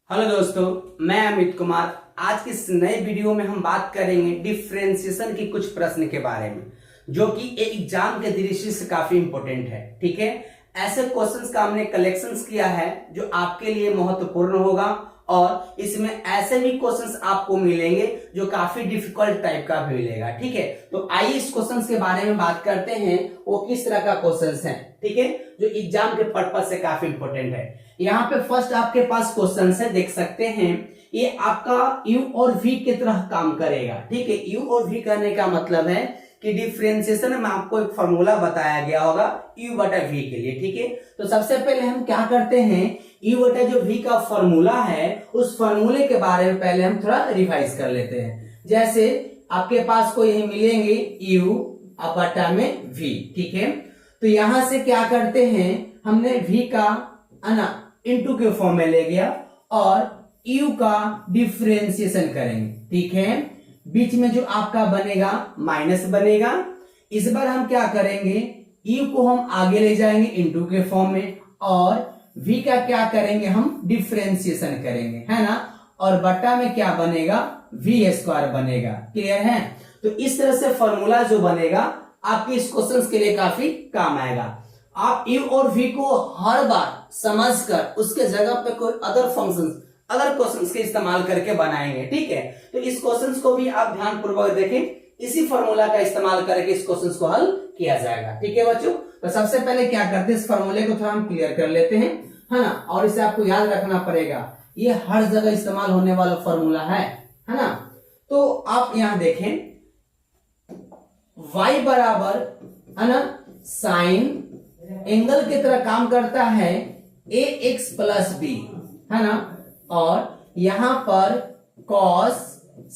Hello दोस्तों, मैं अमित कुमार। आज की इस नए वीडियो में हम बात करेंगे डिफरेंशिएशन की कुछ प्रश्न के बारे में, जो कि एक एग्जाम के दृष्टि से काफी इंपॉर्टेंट है। ठीक है, ऐसे क्वेश्चंस का हमने कलेक्शंस किया है जो आपके लिए महत्वपूर्ण होगा, और इसमें ऐसे भी क्वेश्चंस आपको मिलेंगे जो काफी डिफिकल्ट टाइप का भी मिलेगा। ठीक है, तो आइए इस क्वेश्चंस के बारे में बात करते हैं, वो किस तरह का क्वेश्चंस है। ठीक है, जो एग्जाम के पर्पज से काफी इंपॉर्टेंट है। यहाँ पे फर्स्ट आपके पास क्वेश्चन है, देख सकते हैं। ये आपका u और v की तरह काम करेगा। ठीक है, u और v करने का मतलब है कि डिफरेंशिएशन में आपको एक फॉर्मूला बताया गया होगा u बटा v के लिए। ठीक है, तो सबसे पहले हम क्या करते हैं, u बटा जो v का फॉर्मूला है, उस फॉर्मूले के बारे में पहले हम थोड़ा रिवाइज कर लेते हैं। जैसे आपके पास को यही मिलेंगे u बटा में v। ठीक है, तो यहां से क्या करते हैं, हमने v का इनटू के फॉर्म में ले गया और u का डिफरेंशिएशन करेंगे। ठीक है, बीच में जो आपका बनेगा माइनस बनेगा। इस बार हम क्या करेंगे, u को हम आगे ले जाएंगे इनटू के फॉर्म में, और v का क्या करेंगे, हम डिफरेंशिएशन करेंगे, है ना। और बटा में क्या बनेगा, v स्क्वायर बनेगा। क्लियर है। तो इस तरह से फॉर्मूला जो बनेगा आपके इस क्वेश्चन के लिए काफी काम आएगा। आप u और v को हर बार समझकर उसके जगह पे कोई अदर क्वेश्चंस के इस्तेमाल करके बनाएंगे। ठीक है, तो इस क्वेश्चंस को भी आप ध्यान पूर्वक देखें, इसी फॉर्मूला का इस्तेमाल करके इस क्वेश्चंस को हल किया जाएगा। ठीक है बच्चों, तो सबसे पहले क्या करते हैं, इस फॉर्मूले को थोड़ा हम क्लियर कर लेते हैं, है ना। और इसे आपको याद रखना पड़ेगा, ये हर जगह इस्तेमाल होने वाला फॉर्मूला है ना। तो आप यहां देखें, y बराबर है ना साइन एंगल की तरह काम करता है ax प्लस b, है ना। और यहां पर cos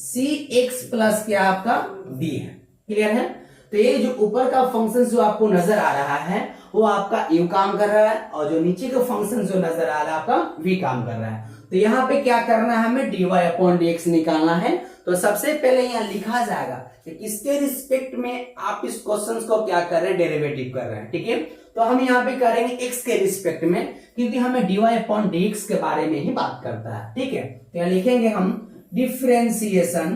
cx प्लस क्या आपका b है। क्लियर है। तो ये जो ऊपर का फंक्शन जो आपको नजर आ रहा है वो आपका u काम कर रहा है, और जो नीचे का फंक्शन जो नजर आ रहा है आपका v काम कर रहा है। तो यहाँ पे क्या करना है, हमें dy अपॉन dx निकालना है। तो सबसे पहले यहाँ लिखा जाएगा कि किसके रिस्पेक्ट में आप इस क्वेश्चन को क्या कर रहे हैं, डेरिवेटिव कर रहे हैं। ठीक है, तो हम यहाँ पे करेंगे x के रिस्पेक्ट में, क्योंकि हमें dy अपॉन dx के बारे में ही बात करता है। ठीक है, तो यहाँ लिखेंगे हम differentiation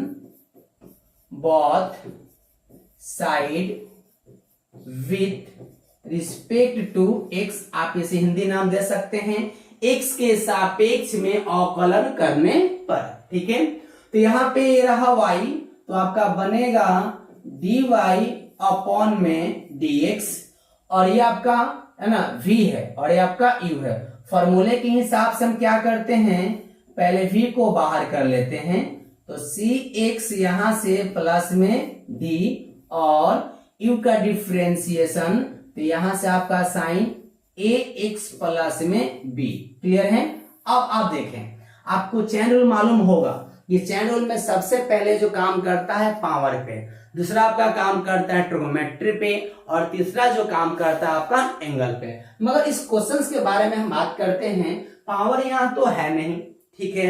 both side with respect to x। आप इसे हिंदी नाम दे सकते हैं, x के सापेक्ष में अवकलन करने पर। ठीक है, तो यहाँ पे ये रहा y, तो आपका बनेगा dy अपॉन में dx, और ये आपका है ना v है, और ये आपका u है। फॉर्मूले के हिसाब से हम क्या करते हैं, पहले v को बाहर कर लेते हैं, तो cx यहां से प्लस में d, और u का डिफरेंशिएशन, तो यहां से आपका साइन ax प्लस में b। क्लियर है। अब आप देखें, आपको चेन रूल मालूम होगा, ये चेन रूल में सबसे पहले जो काम करता है पावर पे, दूसरा आपका काम करता है ट्रिग्नोमेट्री पे, और तीसरा जो काम करता है आपका एंगल पे। मगर इस क्वेश्चंस के बारे में हम बात करते हैं, पावर यहाँ तो है नहीं, ठीक है,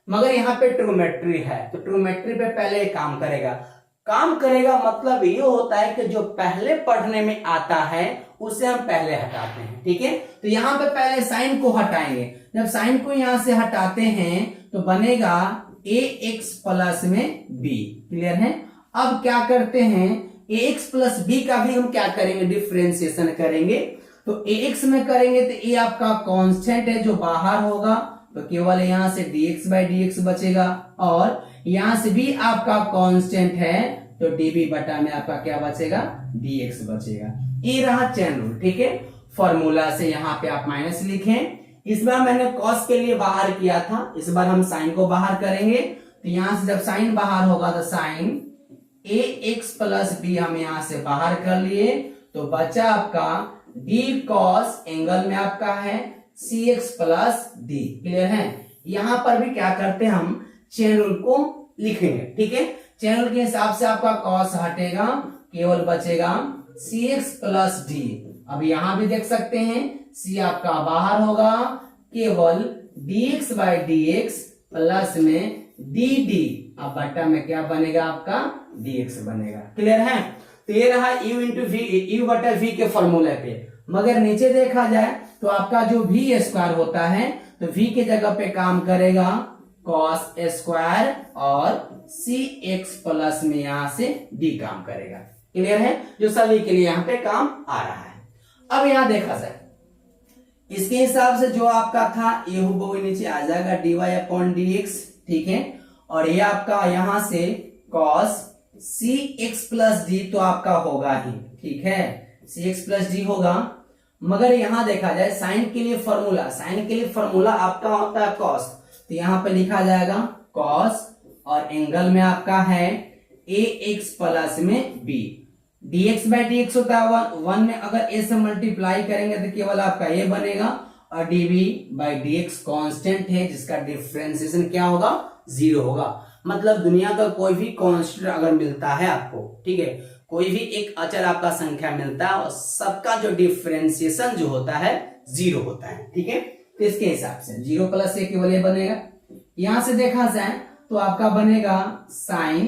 मगर यहाँ पे ट्रिग्नोमेट्री है, तो ट्रिग्नोमेट्री पे पहले काम करेगा मतलब ये होता है कि जो पहले पढ़ने में आता है उसे हम पहले हटाते हैं। ठीक है, तो यहाँ पे पहले साइन को हटाएंगे। जब साइन को यहां से हटाते हैं तो बनेगा ax प्लस में b। क्लियर है। अब क्या करते हैं, ax प्लस b का भी हम क्या करेंगे, डिफरेंशिएशन करेंगे। तो ax में करेंगे तो a आपका कांस्टेंट है जो बाहर होगा, तो केवल यहां से dx बाई dx बचेगा, और यहां से भी आपका कांस्टेंट है, तो db बटा में आपका क्या बचेगा, dx बचेगा। ये रहा चेन रूल। ठीक है, फॉर्मूला से यहाँ पे आप माइनस लिखें। इस बार मैंने cos के लिए बाहर किया था, इस बार हम साइन को बाहर करेंगे। तो यहां से जब साइन बाहर होगा तो साइन ax प्लस b हम यहां से बाहर कर लिए, तो बचा आपका d cos, एंगल में आपका है cx प्लस d। क्लियर है। यहां पर भी क्या करते हैं, हम चेन रूल को लिखेंगे। ठीक है, चेन रूल के हिसाब से आपका cos हटेगा, केवल बचेगा cx प्लस d। अब यहां भी देख सकते हैं c आपका बाहर होगा, केवल dx बाई dx प्लस में dd, अब बटा में क्या बनेगा आपका dx बनेगा। क्लियर है। तो ये रहा u इंटू v, u बटा v के फॉर्मूले पे। मगर नीचे देखा जाए तो आपका जो v स्क्वायर होता है तो v के जगह पे काम करेगा cos स्क्वायर और cx प्लस में यहां से d काम करेगा। क्लियर है, जो सभी के लिए यहाँ पे काम आ रहा है। अब यहां देखा जाए इसके हिसाब से जो आपका था ये वो नीचे आ जाएगा dy/dx, ठीक है, और ये आपका यहां से cos cx प्लस d तो आपका होगा ही, ठीक है, cx प्लस d होगा। मगर यहां देखा जाए साइन के लिए फॉर्मूला आपका होता है cos, तो यहां पे लिखा जाएगा cos और एंगल में आपका है ax प्लस में b, dx/dx होता है 1 में अगर a से मल्टीप्लाई करेंगे तो केवल आपका a बनेगा और dv/dx कांस्टेंट है जिसका डिफरेंशिएशन क्या होगा 0 होगा। मतलब दुनिया का कोई भी कांस्टेंट अगर मिलता है आपको, ठीक है, कोई भी एक अचर आपका संख्या मिलता है और सबका जो डिफरेंशिएशन जो होता है 0 होता है, ठीक है। तो इसके हिसाब से 0 प्लस a केवल ये बनेगा। यहां से देखा जाए तो आपका बनेगा साइन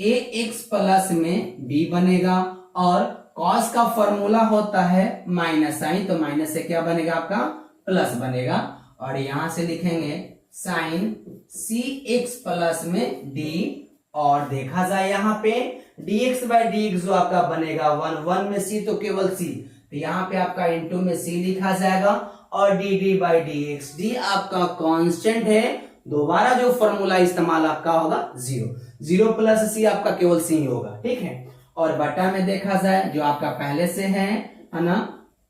ax प्लस में b बनेगा और cos का फॉर्मूला होता है माइनस साइन, तो माइनस से क्या बनेगा आपका प्लस बनेगा और यहां से लिखेंगे साइन cx प्लस में d और देखा जाए यहाँ पे dx/dx जो आपका बनेगा 1 में c तो केवल c, तो यहाँ पे आपका इंटू में c लिखा जाएगा और dd/dx d आपका कांस्टेंट है, दोबारा जो फॉर्मूला इस्तेमाल आपका होगा 0 प्लस c आपका केवल c ही होगा, ठीक है। और बटा में देखा जाए जो आपका पहले से है ना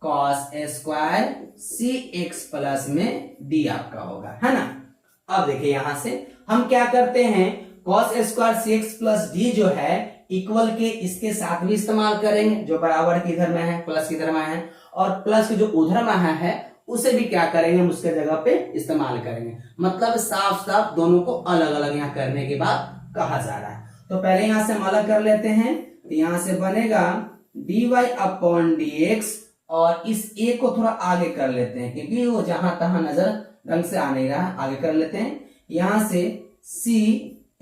cos स्क्वायर cx प्लस में d आपका होगा, है ना। अब देखिए यहां से हम क्या करते हैं cos square cx plus d जो है इक्वल के इसके साथ भी इस्तेमाल करेंगे, जो बराबर की इधर में है प्लस की इधर में है, और प्लस के जो उधर में है उसे भी क्या करेंगे उसके जगह पे इस्तेमाल करेंगे। मतलब साफ साफ दोनों को अलग अलग यहाँ करने के बाद कहा जा रहा है। तो पहले यहां से हम अलग कर लेते हैं, तो यहां से बनेगा dy/dx और इस a को थोड़ा आगे कर लेते हैं क्योंकि वो जहां तहां नजर ढंग से आ नहीं रहा, आगे कर लेते हैं। यहां से c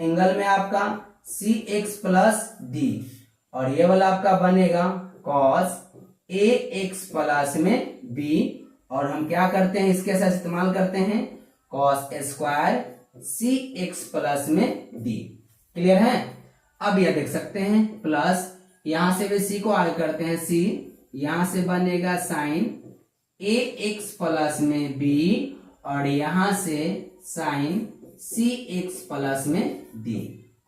एंगल में आपका cx प्लस d और ये वाला आपका बनेगा cos ax प्लस में b और हम क्या करते हैं इसके साथ इस्तेमाल करते हैं cos स्क्वायर cx प्लस में d। क्लियर है। अब यह देख सकते हैं प्लस यहां से भी c को आगे करते हैं c, यहां से बनेगा साइन ax प्लस में b और यहां से साइन cx प्लस में d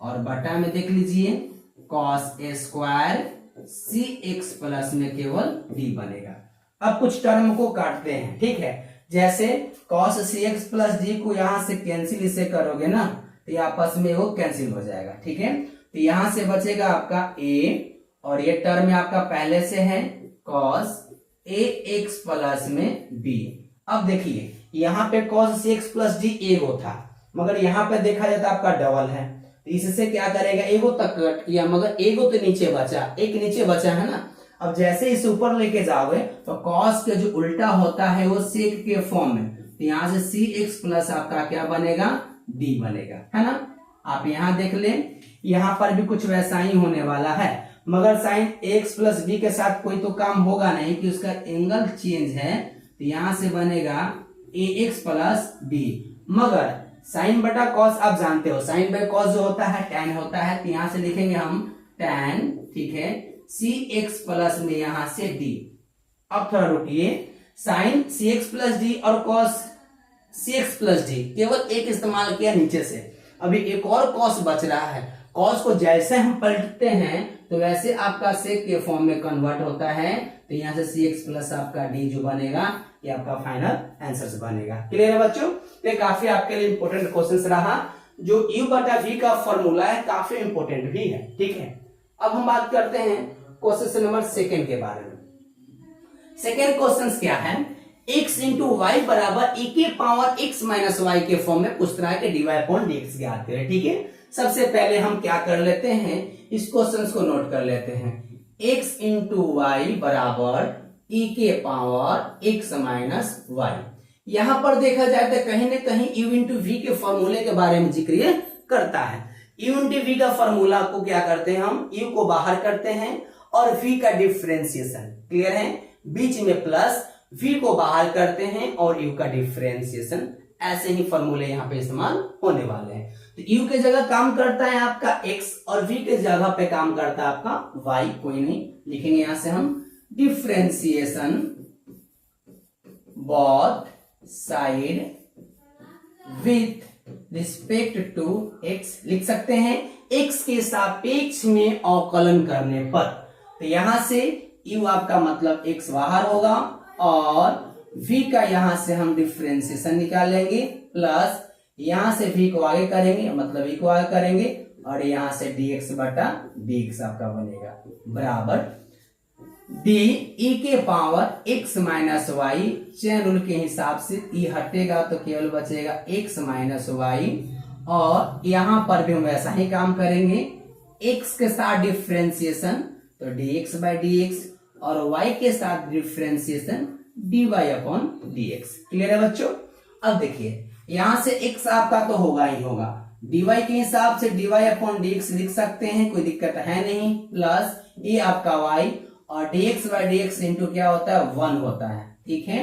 और बटा में देख लीजिए cos स्क्वायर cx प्लस में केवल d बनेगा। अब कुछ टर्म को काटते हैं, ठीक है, जैसे cos cx प्लस d को यहां से कैंसिल इसे करोगे ना तो ये आपस में वो कैंसिल हो जाएगा, ठीक है। तो यहां से बचेगा आपका a और ये टर्म आपका पहले से है cos ax प्लस में b। अब देखिए यहाँ पे cos cx प्लस d एगो था मगर यहाँ पे देखा जाता है आपका डबल है, तो इससे क्या करेगा एगो तक कट किया मगर एगो तो नीचे बचा, एक नीचे बचा है ना। अब जैसे इसे ऊपर लेके जाओगे तो cos के जो उल्टा होता है वो sec के फॉर्म में, तो यहाँ से cx प्लस आपका क्या बनेगा d बनेगा, है ना। आप यहाँ देख ले यहाँ पर भी कुछ वैसा ही होने वाला है मगर साइन x प्लस b के साथ कोई तो काम होगा नहीं कि उसका एंगल चेंज है, तो यहां से बनेगा ax प्लस b मगर साइन बटा कॉस आप जानते हो साइन बाय कॉस जो होता है tan होता है, तो यहां से लिखेंगे हम tan, ठीक है, cx प्लस में यहां से d। अब थोड़ा रुकिए, साइन cx प्लस d और cos cx प्लस d केवल एक इस्तेमाल किया नीचे से, अभी एक और cos बच रहा है। cos को जैसे हम पलटते हैं तो वैसे आपका sec के फॉर्म में कन्वर्ट होता है, तो यहां से cx प्लस आपका d जो बनेगा ये आपका फाइनल आंसर बनेगा। क्लियर है बच्चों। ये काफी आपके लिए इंपॉर्टेंट क्वेश्चन रहा, जो u बटा v का फॉर्मूला है काफी इंपॉर्टेंट भी है, ठीक है। अब हम बात करते हैं क्वेश्चन नंबर सेकेंड के बारे में। सेकेंड क्वेश्चन क्या है, x इंटू वाई बराबर e के पावर x माइनस वाई के फॉर्म में पूछ रहा है कि dy/dx ज्ञात करें, ठीक है। सबसे पहले हम क्या कर लेते हैं इस क्वेश्चन को नोट कर लेते हैं, x इंटू वाई बराबर e के पावर x माइनस वाई। यहां पर देखा जाए तो कहीं ना कहीं u इंटू वी के फॉर्मूले के बारे में जिक्र करता है। u इंटू वी का फॉर्मूला को क्या करते हैं हम u को बाहर करते हैं और v का डिफरेंशिएशन, क्लियर है, बीच में प्लस v को बाहर करते हैं और u का डिफरेंशिएशन, ऐसे ही फॉर्मूले यहाँ पे इस्तेमाल होने वाले हैं। तो u के जगह काम करता है आपका x और v के जगह पे काम करता है आपका y, कोई नहीं लिखेंगे यहां से हम differentiation both side with respect to x लिख सकते हैं, x के सापेक्ष में अवकलन करने पर। तो यहां से u आपका मतलब x बाहर होगा और v का यहां से हम डिफरेंशिएशन निकालेंगे, प्लस यहां से v को आगे करेंगे मतलब v को आगे करेंगे और यहां से dx बटा dx आपका बनेगा बराबर d e के power x minus y. Chain rule के हिसाब से e हटेगा तो केवल बचेगा x माइनस वाई, और यहां पर भी हम वैसा ही काम करेंगे, x के साथ डिफरेंशिएशन तो dx बाई dx और y के साथ differentiation dy upon dx। Clear है बच्चों? अब देखिए यहां से x आपका तो होगा ही होगा, dy के हिसाब से dy अपॉन dx लिख सकते हैं, कोई दिक्कत है नहीं, प्लस ये आपका y और dx बाई dx इंटू क्या होता है 1 होता है, ठीक है।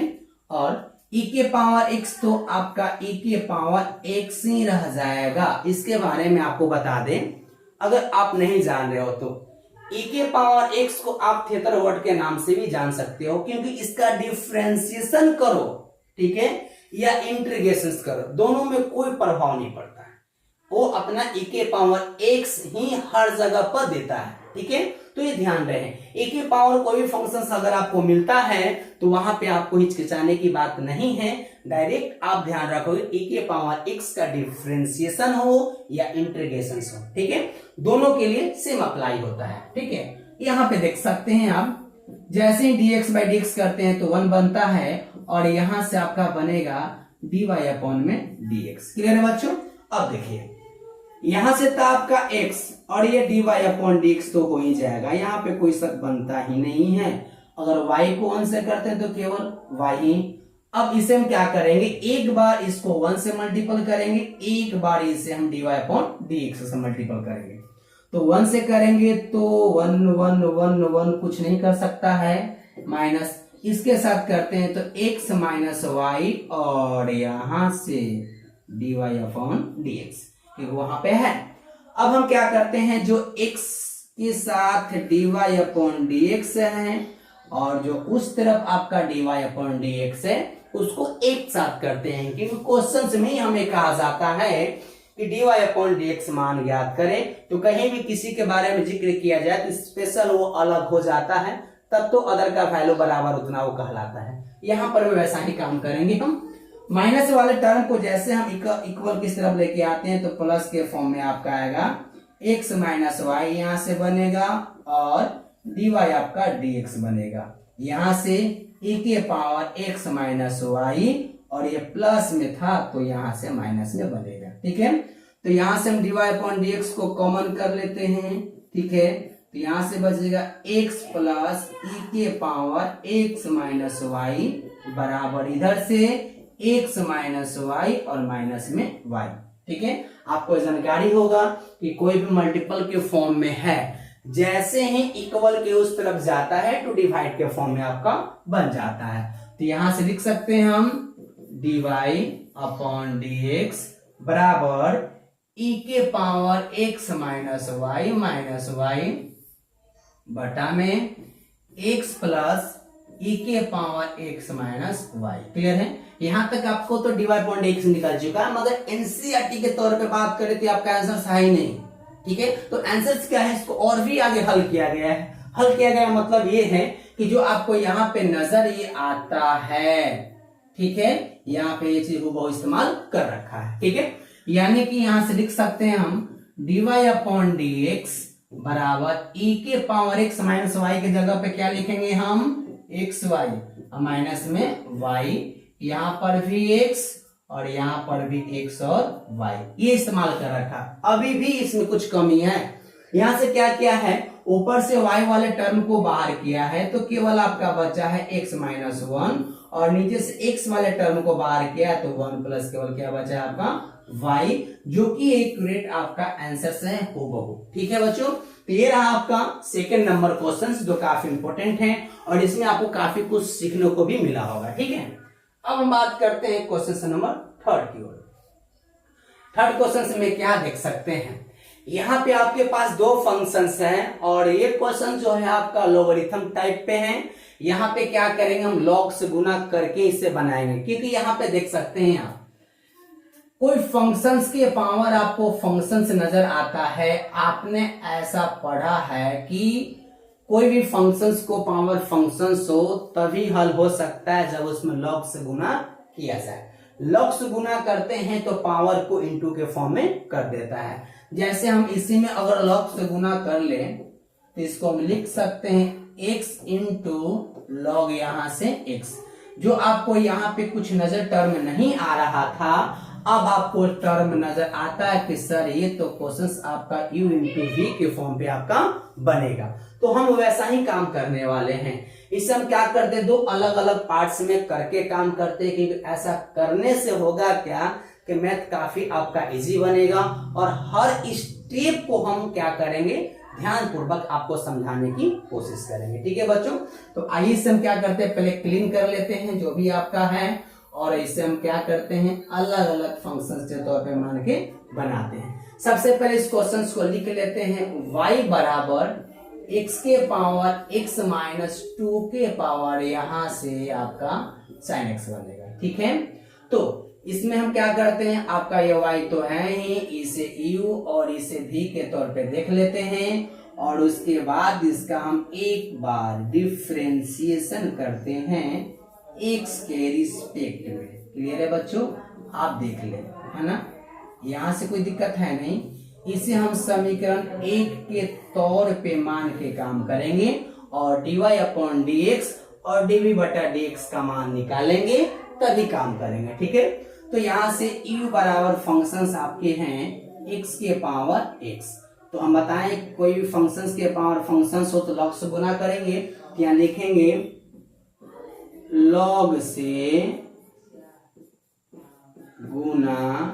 और e के पावर x तो आपका e के पावर x ही रह जाएगा। इसके बारे में आपको बता दें, अगर आप नहीं जान रहे हो तो e के पावर x को आप थेटर वर्ड के नाम से भी जान सकते हो, क्योंकि इसका डिफरेंशिएशन करो, ठीक है, या इंटीग्रेशन करो, दोनों में कोई प्रभाव नहीं पड़ता है, वो अपना e के पावर x ही हर जगह पर देता है, ठीक है। तो ये ध्यान रहे, e के पावर कोई भी फंक्शन अगर आपको मिलता है तो वहां पे आपको हिचकिचाने की बात नहीं है, डायरेक्ट आप ध्यान रखोगे e के पावर x का डिफरेंशिएशन हो या इंटीग्रेशन हो, ठीक है, दोनों के लिए सेम अप्लाई होता है, ठीक है। यहाँ पे देख सकते हैं आप, जैसे ही dx बाई dx करते हैं तो 1 बनता है और यहां से आपका बनेगा dy अपॉन में dx। क्लियर है बच्चों? अब देखिए यहां से था आपका x और ये dy अपॉन dx तो हो ही जाएगा, यहाँ पे कोई शक बनता ही नहीं है। अगर y को 1 से करते हैं तो केवल y ही। अब इसे हम क्या करेंगे, एक बार इसको 1 से मल्टीपल करेंगे, एक बार इसे हम dy अपॉन dx से मल्टीपल करेंगे। तो 1 से करेंगे तो 1 1 1 1 कुछ नहीं कर सकता है, माइनस इसके साथ करते हैं तो x माइनस वाई और यहां से dy अपॉन dx वहां पे है। अब हम क्या करते हैं, जो x के साथ dy अपॉन dx है और जो उस तरफ आपका dy अपॉन dx है उसको एक साथ करते हैं, क्योंकि क्वेश्चन में ही हमें कहा जाता है कि dy अपॉन dx मान ज्ञात करें, तो कहीं भी किसी के बारे में जिक्र किया जाए तो स्पेशल वो अलग हो जाता है, तब तो अदर का वैल्यू बराबर उतना वो कहलाता है। यहाँ पर भी वैसा ही काम करेंगे हम, माइनस वाले टर्म को जैसे हम इक्वल की तरफ लेके आते हैं तो प्लस के फॉर्म में आपका आएगा x माइनस वाई, यहाँ से बनेगा और dy आपका dx बनेगा, यहाँ से e के पावर x माइनस वाई और ये प्लस में था तो यहाँ से माइनस में बनेगा, ठीक है। तो यहाँ से हम dy अपॉन dx को कॉमन कर लेते हैं, ठीक है, तो यहाँ से बचेगा x प्लस e के पावर x माइनस वाई बराबर इधर से x माइनस वाई और माइनस में y, ठीक है। आपको जानकारी होगा कि कोई भी मल्टीपल के फॉर्म में है, जैसे ही इक्वल के उस तरफ जाता है टू डिवाइड के फॉर्म में आपका बन जाता है। तो यहां से लिख सकते हैं हम dy अपॉन dx बराबर e के पावर x माइनस वाई बटा में x प्लस e के power x minus y. Clear है? यहां तक आपको तो dy अपॉन dx निकल चुका है, मगर एनसीईआरटी के तौर पे बात करें तो आपका आंसर सही नहीं, ठीक है। तो आंसर क्या है, इसको और भी आगे हल किया गया है। हल किया गया मतलब ये है कि जो आपको यहाँ पे नजर ये आता है, ठीक है, यहाँ पे ये चीज वो इस्तेमाल कर रखा है, ठीक है। यानी कि यहां से लिख सकते हैं हम dy अपॉन dx बराबर e के पावर x माइनस वाई के जगह पे क्या लिखेंगे हम एक्स वाई माइनस में y, यहाँ पर भी x और यहाँ पर भी x और y, ये इस्तेमाल कर रखा। अभी भी इसमें कुछ कमी है, यहाँ से क्या किया है, ऊपर से y वाले टर्म को बाहर किया है तो केवल आपका बचा है x माइनस 1 और नीचे से x वाले टर्म को बाहर किया है तो 1 प्लस केवल क्या बचा है आपका y, जो कि एक्यूरेट आपका आंसर से है हूबहू, ठीक है बच्चों। तो ये रहा आपका सेकंड नंबर क्वेश्चन, जो काफी इंपॉर्टेंट है और इसमें आपको काफी कुछ सीखने को भी मिला होगा। ठीक है, अब हम बात करते हैं क्वेश्चन नंबर थर्ड की ओर। थर्ड क्वेश्चन में क्या देख सकते हैं, यहाँ पे आपके पास दो फंक्शंस हैं और ये क्वेश्चन जो है आपका लोगरिथम टाइप पे है। यहाँ पे क्या करेंगे, हम लॉग से गुना करके इसे बनाएंगे, क्योंकि यहाँ पे देख सकते हैं आप कोई फंक्शंस के पावर आपको फंक्शंस नजर आता है। आपने ऐसा पढ़ा है कि कोई भी फंक्शंस को पावर फंक्शंस हो तभी हल हो सकता है जब उसमें लॉग से गुना किया जाए। लॉग से गुना करते हैं तो पावर को इनटू के फॉर्म में कर देता है। जैसे हम इसी में अगर लॉग से गुना कर ले तो इसको हम लिख सकते हैं x इंटू लॉग यहाँ से x। जो आपको यहाँ पे कुछ नजर टर्म नहीं आ रहा था, अब आपको टर्म नजर आता है कि सर ये तो क्वेश्चन आपका u इंटू वी के फॉर्म पे आपका बनेगा। तो हम वैसा ही काम करने वाले हैं। इसे हम क्या करते, दो अलग अलग पार्ट्स में करके काम करते, कि ऐसा करने से होगा क्या कि मैथ काफी आपका इजी बनेगा और हर स्टेप को हम क्या करेंगे, ध्यान पूर्वक आपको समझाने की कोशिश करेंगे। ठीक है बच्चों, तो आइए से हम क्या करते हैं, पहले क्लीन कर लेते हैं जो भी आपका है और इसे हम क्या करते हैं, अलग अलग फंक्शंस के तौर पे मान के बनाते हैं। सबसे पहले इस क्वेश्चन को लिख लेते हैं, y बराबर x के पावर x माइनस 2 के पावर यहाँ से आपका sin x बनेगा। ठीक है, तो इसमें हम क्या करते हैं, आपका ये y तो है ही, इसे u और इसे v के तौर पे देख लेते हैं और उसके बाद इसका हम एक बार डिफरेंशिएशन करते हैं x के रिस्पेक्ट में। क्लियर है बच्चों, आप देख ले, है ना, यहां से कोई दिक्कत है नहीं। इसे हम समीकरण 1 के तौर पे मान के काम करेंगे और dy अपॉन dx और dv बटा dx का मान निकालेंगे तभी काम करेंगे। ठीक है, तो यहां से u बराबर फंक्शंस आपके हैं x के पावर x। तो हम बताएं कोई भी फंक्शंस के पावर फंक्शंस हो तो लॉग से गुना करेंगे, तो यहां लिखेंगे लॉग से गुना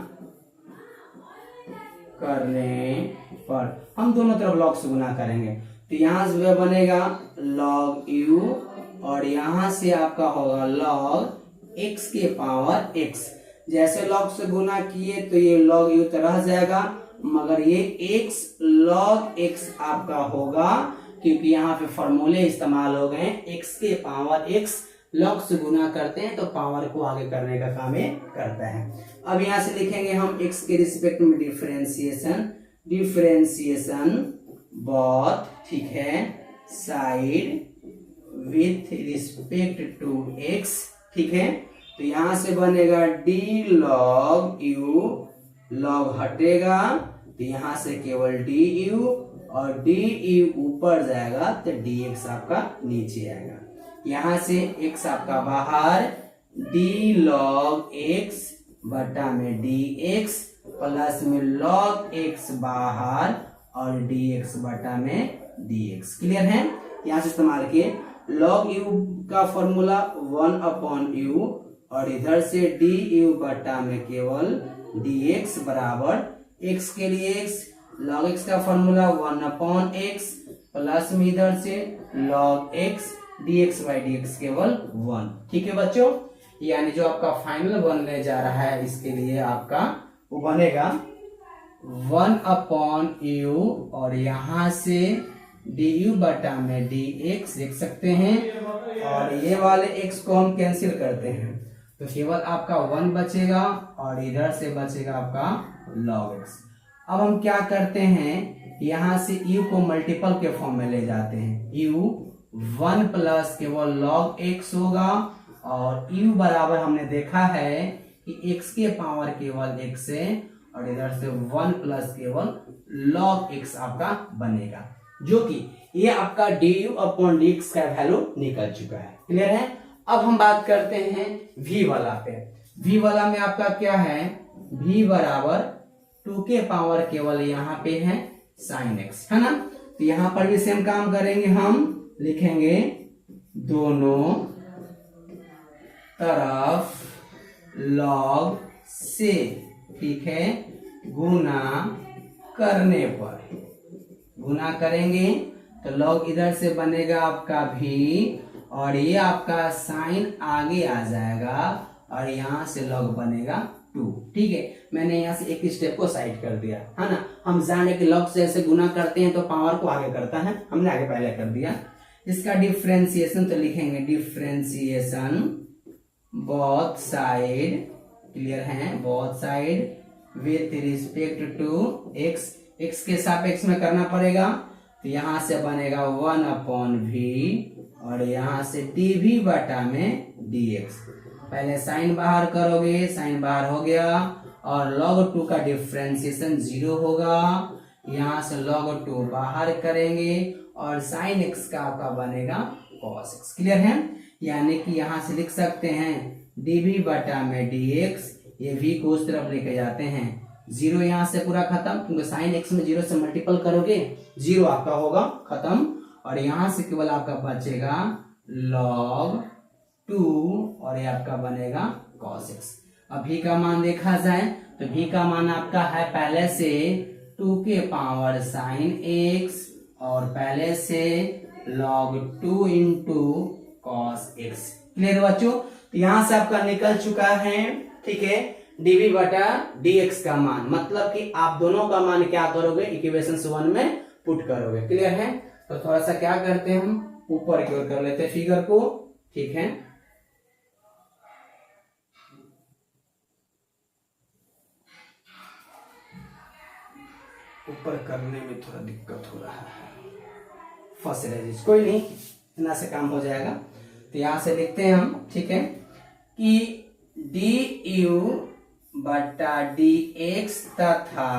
करने पर हम दोनों तरफ लॉग से गुना करेंगे, तो यहां से बनेगा लॉग u और यहां से आपका होगा लॉग x के पावर x। जैसे लॉग से गुना किए तो ये लॉग u तो रह जाएगा, मगर ये x लॉग x आपका होगा, क्योंकि यहाँ पे फॉर्मूले इस्तेमाल हो गए। x के पावर x लॉग से गुना करते हैं तो पावर को आगे करने का काम ये करता है। अब यहाँ से लिखेंगे हम x के रिस्पेक्ट में डिफरेंशिएशन बोथ, ठीक है, side with respect to x। ठीक है, तो यहां से बनेगा d log u, log हटेगा तो यहां से केवल du और du ऊपर जाएगा तो dx आपका नीचे आएगा। यहां से x आपका बाहर, d log x बटा में dx प्लस में log x बाहर और dx बटा में dx। क्लियर है, यहां से इस्तेमाल किए log u का फॉर्मूला 1 अपॉन u और इधर से du बटा में केवल dx बराबर x के लिए x, log x का फॉर्मूला 1 अपॉन x प्लस में इधर से log x dx by dx केवल 1। ठीक है बच्चों, यानी जो आपका फाइनल बनने जा रहा है इसके लिए आपका वो बनेगा 1 अपॉन u और यहां से du बटा में dx देख सकते हैं और ये वाले x को हम कैंसिल करते हैं तो केवल आपका 1 बचेगा और इधर से बचेगा आपका log x। अब हम क्या करते हैं, यहां से u को मल्टीपल के फॉर्म में ले जाते हैं। u 1 प्लस केवल log x होगा और u बराबर हमने देखा है कि x के पावर केवल x है और इधर से 1 प्लस केवल log x आपका बनेगा, जो कि ये आपका du अपॉन dx का वैल्यू निकल चुका है। क्लियर है, अब हम बात करते हैं v वाला पे। v वाला में आपका क्या है, v बराबर 2 के पावर केवल यहाँ पे है sin x, है ना। तो यहाँ पर भी सेम काम करेंगे, हम लिखेंगे दोनों तरफ log से, ठीक है, गुना करने पर गुना करेंगे तो लॉग इधर से बनेगा आपका भी, और ये आपका साइन आगे आ जाएगा और यहाँ से लॉग बनेगा 2। ठीक है, मैंने यहाँ से एक स्टेप को साइड कर दिया है ना। हम जाने के लॉग से ऐसे गुना करते हैं तो पावर को आगे करता है, हमने आगे पहले कर दिया। इसका डिफरेंशिएशन तो लिखेंगे डिफरेंशिएशन बोथ साइड, क्लियर है, both side with respect to x, x के सापेक्ष में करना पड़ेगा। तो यहाँ से बनेगा 1/v और यहाँ से dv बटा में dx। पहले साइन बाहर करोगे, साइन बाहर हो गया, और log 2 का डिफरेंशिएशन 0 होगा। यहाँ से log 2 बाहर करेंगे और sin x का आपका बनेगा cos x। क्लियर है, यानी कि यहाँ से लिख सकते हैं dv बटा में dx, ये v को उस तरफ लेके जाते हैं, 0 यहाँ से पूरा खत्म, क्योंकि sin x में 0 से मल्टीपल करोगे 0 आपका होगा खत्म, और यहाँ से केवल आपका बचेगा log 2 और ये आपका बनेगा cos x। अब v का मान देखा जाए तो v का मान आपका है पहले से 2 के पावर sin x और पहले से log 2 into cos x। Clear बच्चों, तो यहाँ से आपका निकल चुका है, ठीक है, dv बटा dx का मान, मतलब कि आप दोनों का मान क्या करोगे, इक्वेशन 1 में पुट करोगे। क्लियर है, तो थोड़ा सा क्या करते हैं हम ऊपर की ओर कर लेते हैं फिगर को, ठीक है। ऊपर करने में थोड़ा दिक्कत हो रहा है, फंस रहे, कोई नहीं, इतना से काम हो जाएगा। तो यहां से लिखते हैं हम, ठीक है, कि du बटा dx तथा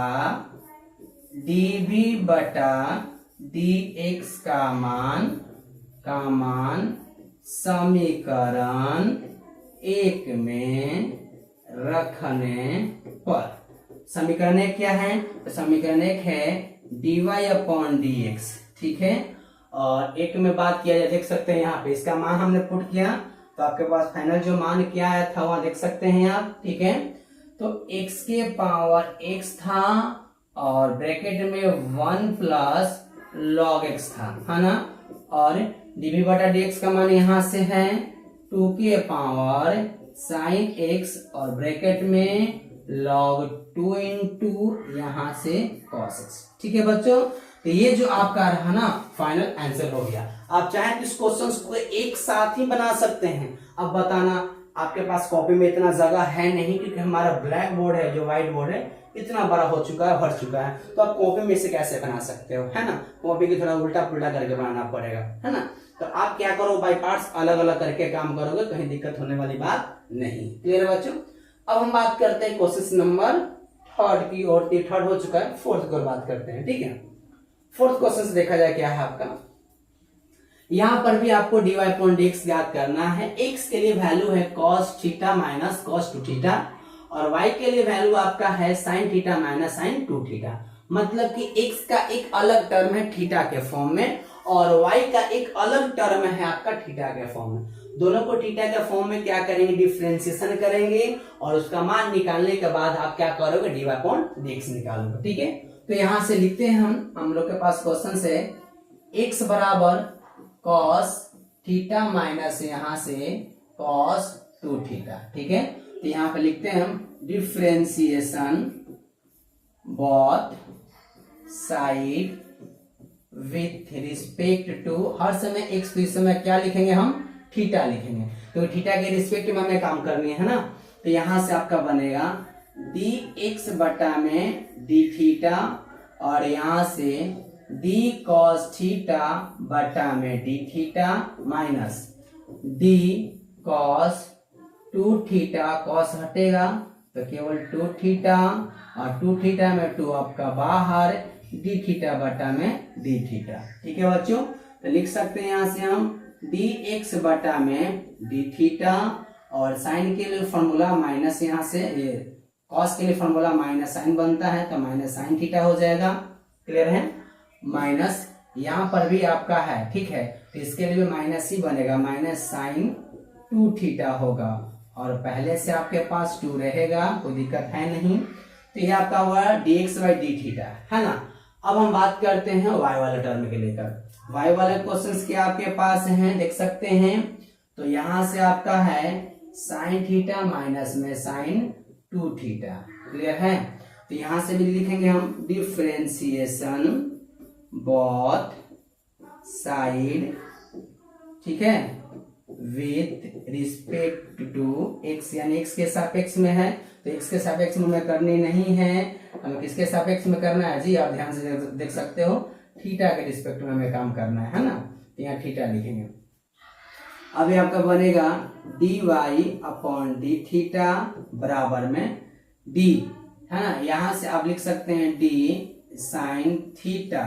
dv बटा dx का मान समीकरण 1 में रखने पर, समीकरण 1 क्या है, तो समीकरण 1 है dy अपॉन dx, ठीक है। और 1 में बात किया जाए, देख सकते हैं यहाँ पे इसका मान हमने पुट किया तो आपके पास फाइनल जो मान क्या आया था वहां देख सकते हैं आप, ठीक है। तो x के पावर x था और ब्रैकेट में 1 प्लस log x था, है ना, और dv बटा dx का मान यहाँ से है 2 के पावर sin x और ब्रैकेट में log 2 इंटू यहाँ से cos x। ठीक है बच्चों, तो ये जो आपका रहा ना फाइनल आंसर हो गया। आप चाहे तो इस क्वेश्चन को एक साथ ही बना सकते हैं। अब बताना, आपके पास कॉपी में इतना जगह है नहीं, क्योंकि हमारा ब्लैक बोर्ड है, जो व्हाइट बोर्ड है इतना बड़ा हो चुका है, भर चुका है, तो आप कॉपी में से कैसे बना सकते हो, है ना। कॉपी की थोड़ा उल्टा पुल्टा करके बनाना पड़ेगा, है ना। तो आप क्या करो, बाई पार्ट्स अलग अलग करके काम करोगे, कहीं दिक्कत होने वाली बात नहीं। क्लियर बच्चों, अब हम बात करते हैं क्वेश्चन नंबर 3 की, और 3 हो चुका है, 4 की ओर बात करते हैं, ठीक है। 4th क्वेश्चन से देखा जाए क्या है आपका, यहां पर भी आपको dy अपॉन dx याद करना है। x के लिए वैल्यू है cos theta minus cos 2 theta, और y के लिए वैल्यू आपका है sin theta minus sin 2 theta. मतलब कि x का एक अलग टर्म है थीटा के फॉर्म में, और y का एक अलग टर्म है आपका थीटा के फॉर्म में। दोनों को थीटा के फॉर्म में क्या करेंगे, डिफरेंशिएशन करेंगे, और उसका मान निकालने के बाद आप क्या करोगे, dy अपॉन dx निकालोगे, ठीक है। तो यहां से लिखते हैं हम लोग के पास क्वेश्चन से x बराबर cos थीटा माइनस यहाँ से cos 2 थीटा, ठीक है। तो यहाँ पे लिखते हैं हम differentiation both side with respect to, हर समय x तो इस समय क्या लिखेंगे हम, थीटा लिखेंगे, तो थीटा के रिस्पेक्ट में हमें काम करनी है ना। तो यहां से आपका बनेगा dx बटा में d थीटा, और यहां से d cos थीटा बटा में d theta minus d cos 2 theta, cos हटेगा तो केवल 2 थीटा, और 2 थीटा में 2 आपका बाहर, d थीटा बटा में d थीटा, ठीक है बच्चों। तो लिख सकते हैं यहां से हम dx बटा में d थीटा, और साइन के लिए फॉर्मूला माइनस, यहाँ से ये cos के लिए फॉर्मूला माइनस साइन बनता है, तो माइनस साइन थीटा हो जाएगा। क्लियर है, माइनस यहाँ पर भी आपका है, ठीक है, तो इसके लिए भी माइनस ही बनेगा, माइनस साइन 2 थीटा होगा, और पहले से आपके पास 2 रहेगा, कोई दिक्कत है नहीं। तो ये आपका हुआ dx बाई डी थीटा, है ना। अब हम बात करते हैं y वाले टर्म के लेकर। y वाले क्वेश्चंस क्या आपके पास हैं, देख सकते हैं। तो यहां से आपका है साइन थीटा माइनस में साइन 2 थीटा, क्लियर है। तो यहां से भी लिखेंगे हम डिफरेंशिएशन बोथ साइड, ठीक है, विथ रिस्पेक्ट टू x, यानी x के सापेक्ष में है तो x के सापेक्ष में हमें करनी नहीं है, हमें किसके सापेक्ष में करना है जी, आप ध्यान से देख सकते हो, थीटा के रिस्पेक्ट में हमें काम करना है ना। तो यहाँ थीटा लिखेंगे। अभी आपका बनेगा dy अपॉन डी थीटा बराबर में d, है ना। यहां से आप लिख सकते हैं d साइन थीटा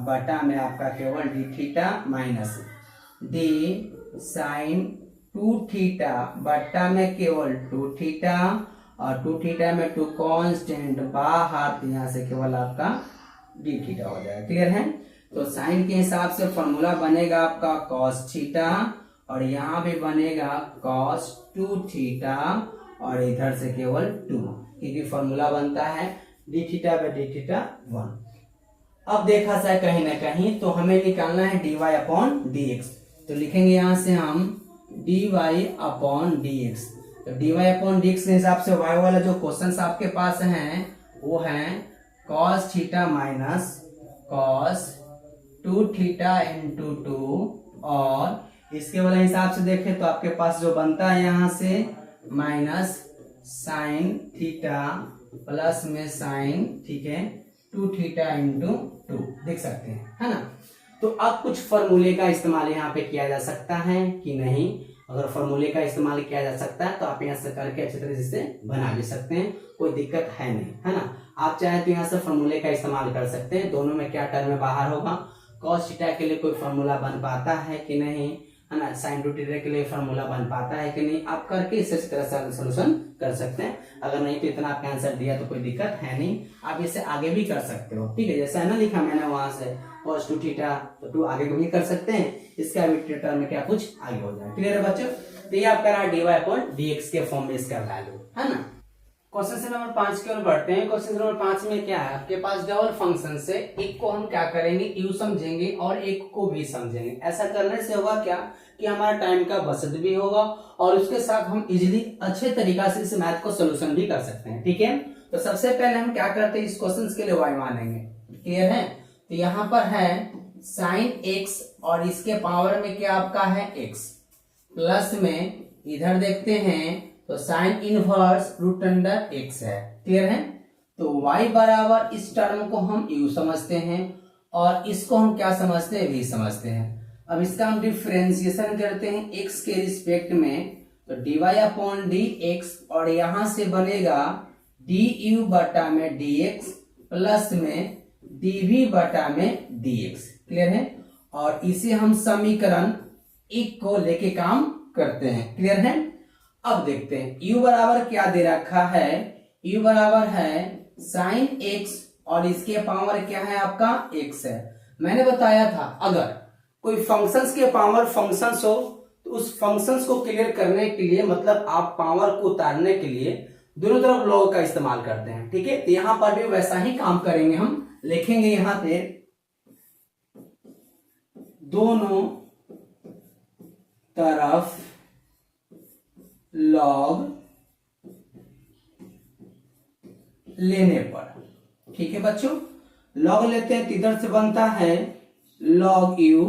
बटा में आपका केवल d theta minus d sine 2 theta बटा में केवल 2 थीटा, और 2 थीटा में 2 कांस्टेंट बाहर, तो यहाँ से केवल आपका डी थीटा हो जाएगा, क्लियर है। तो साइन के हिसाब से फॉर्मूला बनेगा आपका कॉस थीटा, और यहाँ भी बनेगा कॉस 2 थीटा, और इधर से केवल 2, क्योंकि फॉर्मूला बनता है D theta by D theta 1। अब देखा जाए कहीं ना कहीं तो हमें निकालना है dy अपॉन डी एक्स। तो लिखेंगे यहां से हम dy अपॉन डी एक्स। तो dy अपॉन डी एक्स के हिसाब से y वाला जो क्वेश्चन आपके पास हैं वो है cos theta minus cos 2 theta into 2, और इसके वाला हिसाब से देखें तो आपके पास जो बनता है यहाँ से माइनस साइन थीटा प्लस में साइन, ठीक है, 2 थीटा इंटू 2, देख सकते हैं, है ना। तो अब कुछ फॉर्मूले का इस्तेमाल यहाँ पे किया जा सकता है कि नहीं। अगर फॉर्मूले का इस्तेमाल किया जा सकता है तो आप यहाँ से करके अच्छी तरह से बना ले सकते हैं, कोई दिक्कत है नहीं, है ना। आप चाहे तो यहाँ से फॉर्मूले का इस्तेमाल कर सकते हैं। दोनों में क्या टर्म बाहर होगा, कॉस थीटा के लिए कोई फॉर्मूला बन पाता है कि नहीं, है ना, साइन 2 थीटा के लिए फॉर्मूला बन पाता है कि नहीं, आप करके इसे इस तरह से सोल्यूशन कर सकते हैं। अगर नहीं तो इतना आपका आंसर दिया तो कोई दिक्कत है नहीं, आप इसे आगे भी कर सकते हो, ठीक है। जैसा है ना लिखा मैंने वहां से cos 2 थीटा, तो 2 आगे भी कर सकते हैं, इसका भी टर्म में क्या कुछ आगे हो जाए, क्लियर है बच्चों। तो ये आपका रहा dy अपॉन dx के फॉर्म में इसका वैल्यू, है ना। क्वेश्चन नंबर 5 की ओर बढ़ते हैं। क्वेश्चन नंबर 5 में क्या है आपके पास, डबल फंक्शन से एक को हम क्या करेंगे, u समझेंगे और एक को v समझेंगे। ऐसा करने से होगा क्या कि हमारा टाइम का बचत भी होगा, और उसके साथ हम इजीली अच्छे तरीका से इस मैथ को सोल्यूशन भी कर सकते हैं, ठीक है। तो सबसे पहले हम क्या करते हैं, इस क्वेश्चन के लिए y मानेंगे, क्लियर है। तो यहाँ पर है साइन x, और इसके पावर में क्या आपका है x, प्लस में इधर देखते हैं तो sine inverse root under x है, क्लियर है। तो y बराबर इस टर्म को हम u समझते हैं, और इसको हम क्या समझते हैं, v समझते हैं। अब इसका हम डिफरेंशिएशन करते हैं x के रिस्पेक्ट में, तो dy अपॉन डी एक्स, और यहां से बनेगा du बटा में dx प्लस में dv बटा में dx, क्लियर है। और इसे हम समीकरण 1 को लेके काम करते हैं, क्लियर है। अब देखते हैं u बराबर क्या दे रखा है, u बराबर है साइन x, और इसके पावर क्या है आपका x है। मैंने बताया था अगर कोई फंक्शंस के पावर फंक्शंस हो तो उस फंक्शंस को क्लियर करने के लिए, मतलब आप पावर को उतारने के लिए दोनों तरफ लॉग का इस्तेमाल करते हैं, ठीक है। तो यहां पर भी वैसा ही काम करेंगे, हम लिखेंगे यहां पे दोनों तरफ लॉग लेने पर, ठीक है बच्चों। लॉग लेते हैं तो इधर से बनता है लॉग u,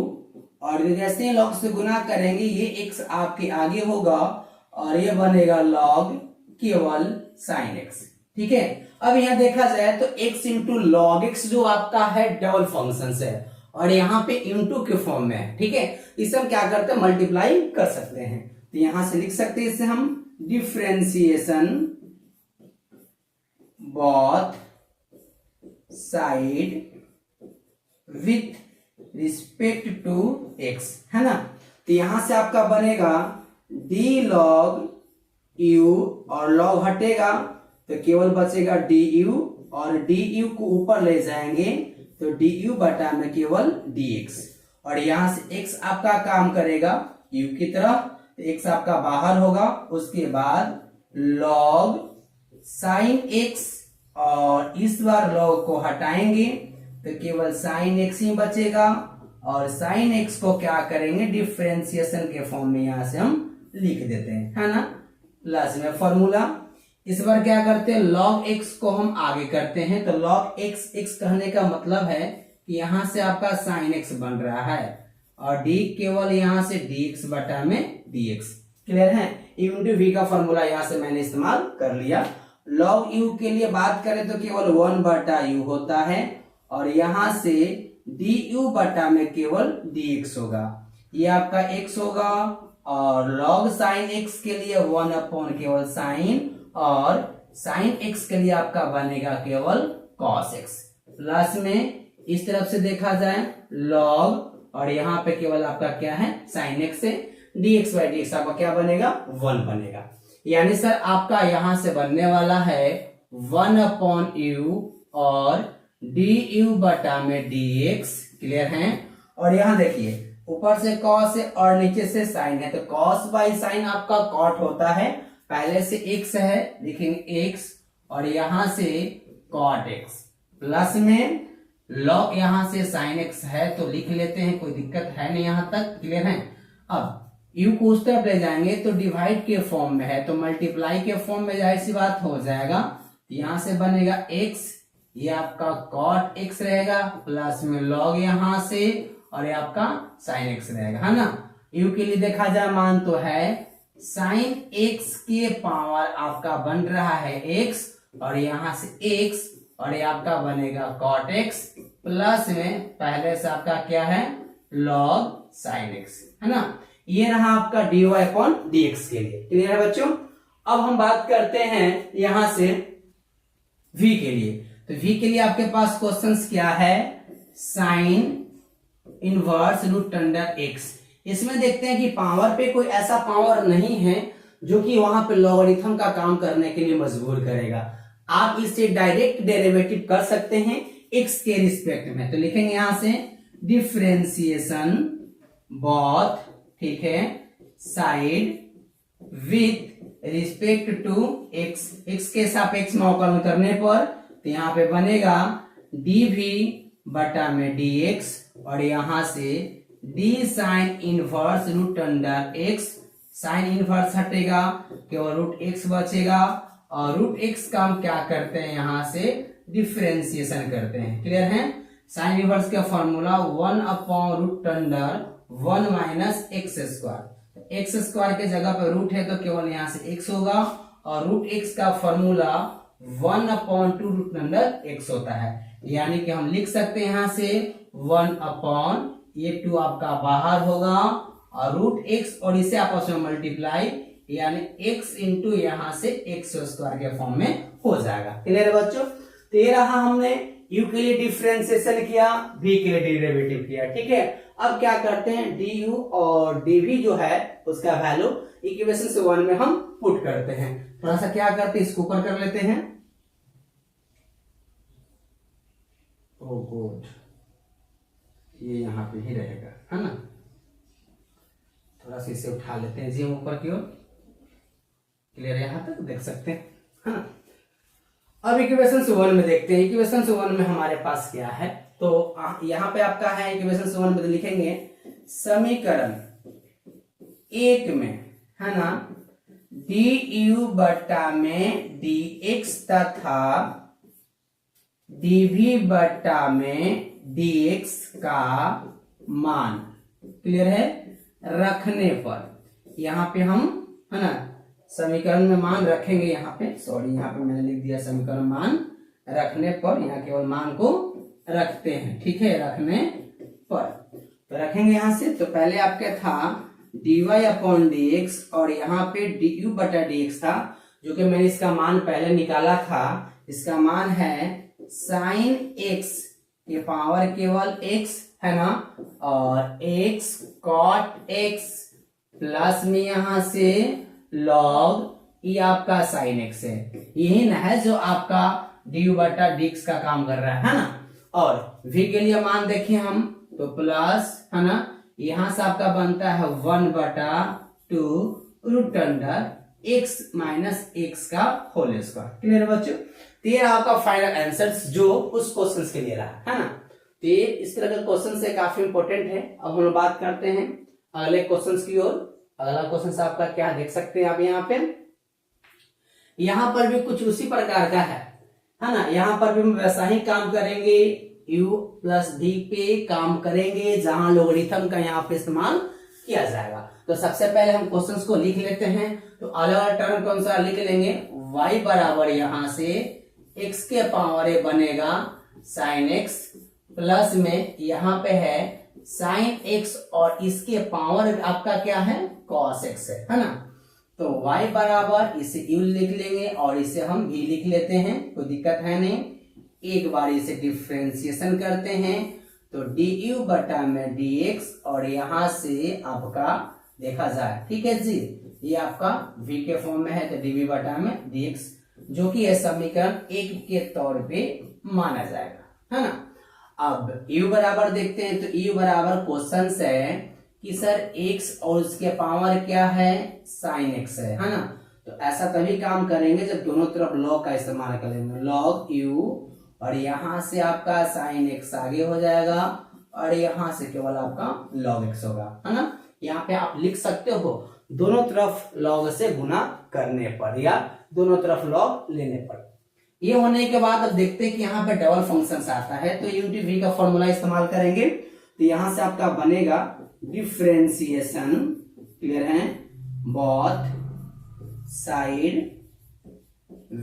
और जैसे ही लॉग से गुना करेंगे ये x आपके आगे होगा, और ये बनेगा लॉग केवल साइन x, ठीक है। अब यहां देखा जाए तो x इंटू लॉग x जो आपका है डबल फंक्शन है, और यहाँ पे इंटू के फॉर्म में है, ठीक है। इसे हम क्या करते हैं, मल्टीप्लाई कर सकते हैं। तो यहां से लिख सकते हैं इसे हम differentiation both side with respect to x, है ना। तो यहां से आपका बनेगा d log u, और log हटेगा तो केवल बचेगा du, और du को ऊपर ले जाएंगे तो du बटा में केवल dx, और यहां से x आपका काम करेगा u की तरफ, तो x आपका बाहर होगा। उसके बाद log साइन x, और इस बार log को हटाएंगे तो केवल साइन एक्स ही बचेगा, और साइन एक्स को क्या करेंगे, डिफरेंशिएशन के फॉर्म में यहां से हम लिख देते हैं, है ना, प्लस में फॉर्मूला। इस बार क्या करते हैं, log x को हम आगे करते हैं, तो log x कहने का मतलब है कि यहां से आपका sin x बन रहा है, और d केवल यहां से dx बटा में dx। क्लियर है, u इंटू v का फॉर्मूला यहां से मैंने इस्तेमाल कर लिया। log u के लिए बात करें तो केवल 1 बटा u होता है, और यहां से du बटा में केवल dx होगा, ये आपका x होगा। और log sin x के लिए 1 अपॉन केवल sin, और sin x के लिए आपका बनेगा केवल cos x, प्लस में इस तरफ से देखा जाए log, और यहाँ पे केवल आपका क्या है sin x से dx बाई dx आपका क्या बनेगा 1 बनेगा। यानी सर आपका यहां से बनने वाला है 1 अपॉन u और du बटा में dx। क्लियर है, और यहां देखिए ऊपर से cos है और नीचे से sin है, तो cos बाई sin आपका cot होता है, पहले से x है लिखेंगे x, और यहां से cot x, प्लस में log यहां से sin x है तो लिख लेते हैं, कोई दिक्कत है नहीं यहां तक। क्लियर है, अब u को उस तरफ ले जाएंगे तो डिवाइड के फॉर्म में है, तो मल्टीप्लाई के फॉर्म में जाहिर सी बात हो जाएगा, तो यहां से बनेगा x, ये आपका cot x रहेगा, प्लस में log यहां से, और ये आपका sin x रहेगा, है ना। u के लिए देखा जाए मान तो है sin x के पावर आपका बन रहा है x, और यहां से x, और ये आपका बनेगा cot x, प्लस में पहले से आपका क्या है log sin x, है ना। ये रहा आपका dy अपॉन dx के लिए। क्लियर है बच्चों, अब हम बात करते हैं यहां से v के लिए। तो v के लिए आपके पास क्वेश्चंस क्या है, sine inverse root under x। इसमें देखते हैं कि पावर पे कोई ऐसा पावर नहीं है जो कि वहां पे लॉगरिथम का काम करने के लिए मजबूर करेगा। आप इससे डायरेक्ट डेरिवेटिव कर सकते हैं x के रिस्पेक्ट में, तो लिखेंगे यहां से डिफरेंशिएशन बोथ, ठीक है, side with respect to x, x के सापेक्ष में अवकलन करने पर, तो यहाँ पे बनेगा dv बटा में dx, और यहां से d sine inverse root under x, sine inverse हटेगा केवल रूट x बचेगा, और रूट x का हम क्या करते हैं यहां से डिफरेंशिएशन करते हैं। क्लियर है, साइन इनवर्स का formula 1 upon root under 1 minus x square, x square के जगह पर रूट है तो केवल यहां से x होगा, और रूट x का formula 1 upon 2 root under x होता है, यानी कि हम लिख सकते हैं यहां से 1 अपॉन ये 2 आपका बाहर होगा, और रूट x और इसे आपस में मल्टीप्लाई, यानी x इंटू यहां से एक्स स्क्वायर के फॉर्म में हो जाएगा। क्लियर है बच्चों, तो ये रहा हमने u के लिए डिफरेंशिएशन किया, v के लिए डेरिवेटिव किया, ठीक है। अब क्या करते हैं, du और dv जो है उसका वैल्यू इक्वेशन से 1 में हम पुट करते हैं। थोड़ा सा क्या करते हैं, इसको ऊपर कर लेते हैं, ओ गुड, ये यहाँ पे ही रहेगा, है ना। थोड़ा सा इसे उठा लेते हैं जी हम ऊपर की ओर। क्लियर है, यहां तक देख सकते हैं, है ना। अब इक्वेशन 1 में देखते हैं, इक्वेशन 1 में हमारे पास क्या है, तो यहाँ पे आपका है इक्वेशन 1 में लिखेंगे समीकरण 1 में, है ना, du बटा में dx तथा dv बटा में dx का मान, क्लियर है, रखने पर, यहाँ पे हम, है ना, समीकरण में मान रखेंगे, यहाँ पे सॉरी यहाँ पे मैंने लिख दिया समीकरण मान रखने पर, यहाँ केवल मान को रखते हैं, ठीक है, रखने पर तो रखेंगे यहां से। तो पहले आपके था dy अपॉन dx, और यहाँ पे du बटा dx था, जो कि मैंने इसका मान पहले निकाला था, इसका मान है साइन x के पावर केवल x, है ना, और x cot x, प्लस में यहां से log, ये आपका साइन x है, यही ना है जो आपका du बटा dx का काम कर रहा है ना। और v के लिए मान देखें हम तो प्लस, है ना, यहां से आपका बनता है 1 बटा 2 root under x minus x का होल स्क्वायर। क्लियर बच्चों, तो ये आपका फाइनल आंसर जो उस क्वेश्चन के लिए रहा, है ना। तो ये इस तरह का क्वेश्चन से काफी इंपॉर्टेंट है। अब हम बात करते हैं अगले क्वेश्चन की ओर। अगला क्वेश्चन आपका क्या देख सकते हैं आप यहाँ पे, यहाँ पर भी कुछ उसी प्रकार का है ना। यहाँ पर भी हम वैसा ही काम करेंगे, u प्लस v पे काम करेंगे जहां लोगरिथम का यहाँ पे इस्तेमाल किया जाएगा। तो सबसे पहले हम क्वेश्चंस को लिख लेते हैं। तो अलग अलग टर्म कौन सा लिख लेंगे, y बराबर यहाँ से x के पावर a बनेगा साइन x, प्लस में यहाँ पे है साइन x और इसके पावर आपका क्या है cos x है ना। तो y बराबर इसे u लिख लेंगे और इसे हम v लिख लेते हैं, कोई दिक्कत है नहीं। एक बार इसे डिफ्रेंसिएशन करते हैं तो du बटा में dx और यहां से आपका देखा जाए, ठीक है जी, ये आपका v के फॉर्म में है तो dv बटा में dx, जो कि यह समीकरण 1 के तौर पे माना जाएगा, है ना। अब u बराबर देखते हैं तो u बराबर क्वेश्चन है कि सर x और उसके पावर क्या है साइन x है ना। तो ऐसा तभी काम करेंगे जब दोनों तरफ log का इस्तेमाल करेंगे, log u और यहां से आपका साइन x आगे हो जाएगा और यहां से केवल आपका log x होगा, है ना। यहाँ पे आप लिख सकते हो दोनों तरफ log से गुना करने पर या दोनों तरफ log लेने पर। ये होने के बाद अब देखते हैं कि यहाँ पे डबल फंक्शन आता है तो यूनिट v का फॉर्मूला इस्तेमाल करेंगे। तो यहां से आपका बनेगा डिफ्रेंसिएशन, क्लियर है, both side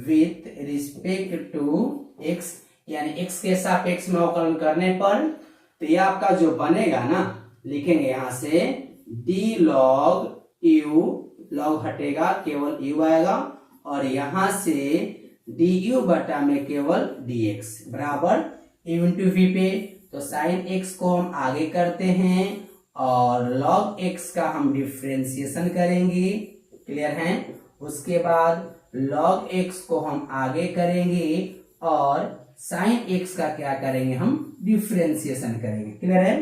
with respect to x, यानी x के सापेक्ष में अवकलन करने पर। तो ये आपका जो बनेगा ना, लिखेंगे यहां से d log u, log हटेगा केवल u आएगा और यहां से du बटा में केवल dx बराबर u इंटू v पे। तो साइन x को हम आगे करते हैं और log x का हम डिफ्रेंसिएशन करेंगे, क्लियर है। उसके बाद log x को हम आगे करेंगे और साइन x का क्या करेंगे, हम डिफ्रेंसिएशन करेंगे, क्लियर है।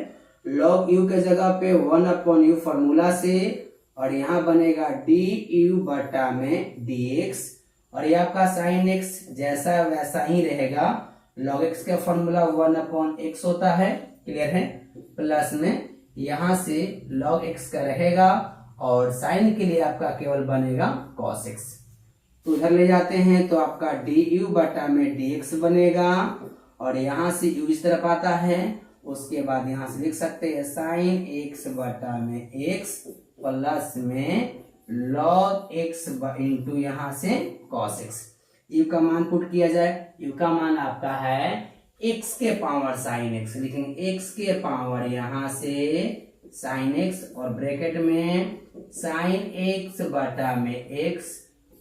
log u के जगह पे 1/u फॉर्मूला से और यहाँ बनेगा du बटा में dx और ये आपका साइन x जैसा वैसा ही रहेगा, log x का फॉर्मूला 1/x होता है, क्लियर है। प्लस में यहां से log x का रहेगा और साइन के लिए आपका केवल बनेगा cos x। तो उधर ले जाते हैं तो आपका du बटा में dx बनेगा और यहां से u इस तरफ आता है। उसके बाद यहां से लिख सकते हैं साइन x बटा में x प्लस में log x इंटू यहां से cos x। u का मान पुट किया जाए, u का मान आपका है x के पावर साइन x, लिखेंगे x के पावर यहां से साइन x और ब्रैकेट में साइन x बटा में x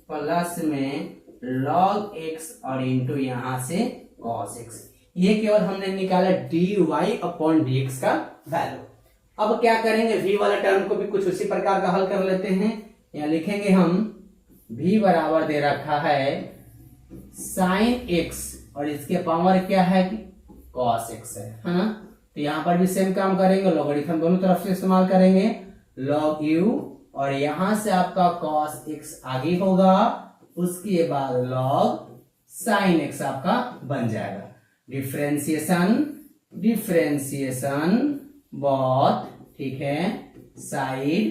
प्लस में log x और इंटू यहां से cos x। ये केवल हमने निकाला dy/dx का वैल्यू। अब क्या करेंगे, v वाला टर्म को भी कुछ उसी प्रकार का हल कर लेते हैं। यहाँ लिखेंगे हम v बराबर दे रखा है साइन x और इसके पावर क्या है cos x है ना। तो यहाँ पर भी सेम काम करेंगे, लॉगरिथम दोनों तरफ से इस्तेमाल करेंगे, log u और यहां से आपका cos x आगे होगा, उसके बाद log sin x आपका बन जाएगा। डिफ्रेंसिएशन बोथ, ठीक है, side